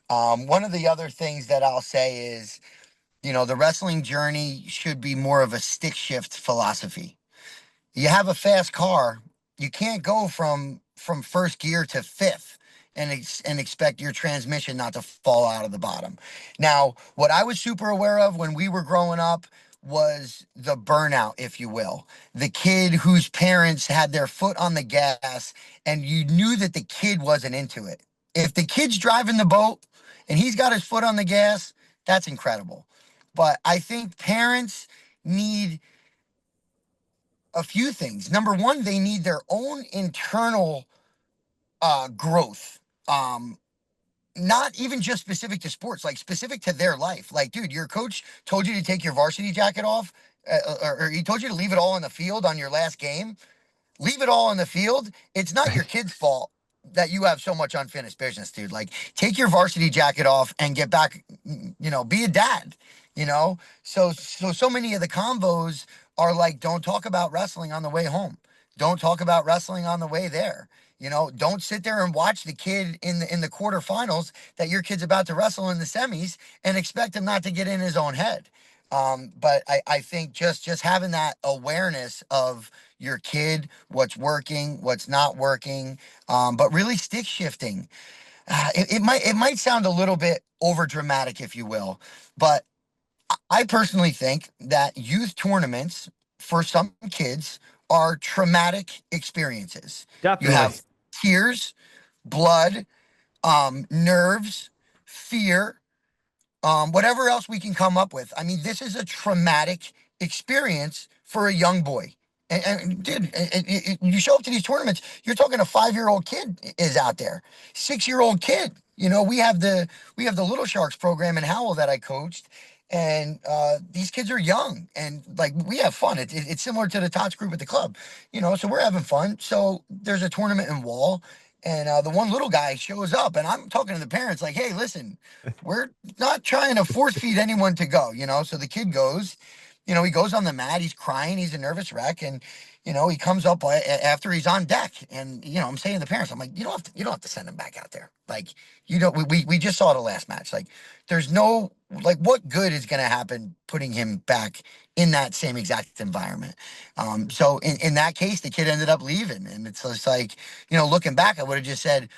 One of the other things that I'll say is, the wrestling journey should be more of a stick shift philosophy. You have a fast car, you can't go from first gear to fifth and expect your transmission not to fall out of the bottom. Now, what I was super aware of when we were growing up was the burnout, if you will. The kid whose parents had their foot on the gas and you knew that the kid wasn't into it. If the kid's driving the boat and he's got his foot on the gas, that's incredible. But I think parents need a few things. Number one, they need their own internal growth. Not even just specific to sports, like specific to their life. Like, dude, your coach told you to take your varsity jacket off, or he told you to leave it all in the field on your last game. Leave it all in the field. It's not your kid's fault that you have so much unfinished business, dude. Like, take your varsity jacket off and get back, be a dad, you know? So many of the combos are like, don't talk about wrestling on the way home. Don't talk about wrestling on the way there. Don't sit there and watch the kid in the quarterfinals that your kid's about to wrestle in the semis and expect him not to get in his own head. But I think just having that awareness of your kid, what's working, what's not working, but really stick shifting. It might sound a little bit over dramatic, if you will, but I personally think that youth tournaments for some kids are traumatic experiences. You Definitely. have tears, blood, nerves, fear, whatever else we can come up with. I mean, this is a traumatic experience for a young boy. And dude, you show up to these tournaments, you're talking a 5-year-old kid is out there, 6-year-old kid. We have the Little Sharks program in Howell that I coached, and these kids are young and like we have fun. It's similar to the Tots group at the club, so we're having fun. So there's a tournament in Wall, and the one little guy shows up, and I'm talking to the parents like, "Hey, listen, we're not trying to force feed anyone to go." So the kid goes, he goes on the mat, he's crying, he's a nervous wreck, and he comes up after he's on deck, and I'm saying to the parents, I'm like, you don't have to send him back out there. Like, we just saw the last match. Like, there's no, like, what good is going to happen putting him back in that same exact environment? So in that case, the kid ended up leaving, and it's just like, looking back, I would have just said,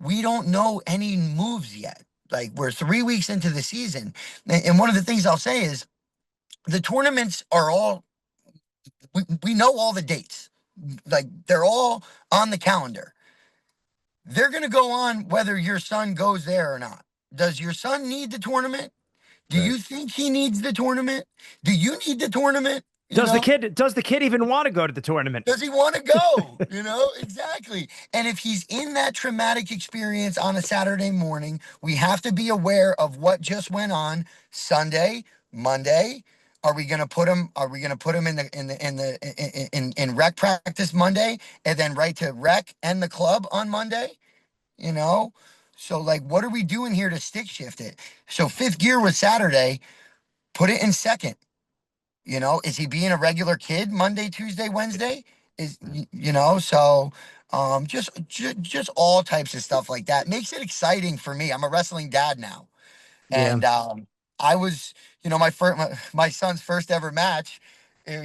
we don't know any moves yet. Like, we're 3 weeks into the season, and one of the things I'll say is the tournaments are all, we know all the dates. Like, they're all on the calendar. They're going to go on whether your son goes there or not. Does your son need the tournament? Do Right. you think he needs the tournament? Do you need the tournament? You Does the know, kid does the kid even want to go to the tournament? does he want to go? Exactly. And if he's in that traumatic experience on a Saturday morning, we have to be aware of what just went on Sunday, Monday. Are we going to put him? Are we going to put him in rec practice Monday, and then right to rec and the club on Monday? You know. So, like, what are we doing here to stick shift it? So fifth gear was Saturday. Put it in second. Is he being a regular kid Monday, Tuesday, Wednesday? So just all types of stuff like that makes it exciting for me. I'm a wrestling dad now, Yeah. and I was, my son's first ever match.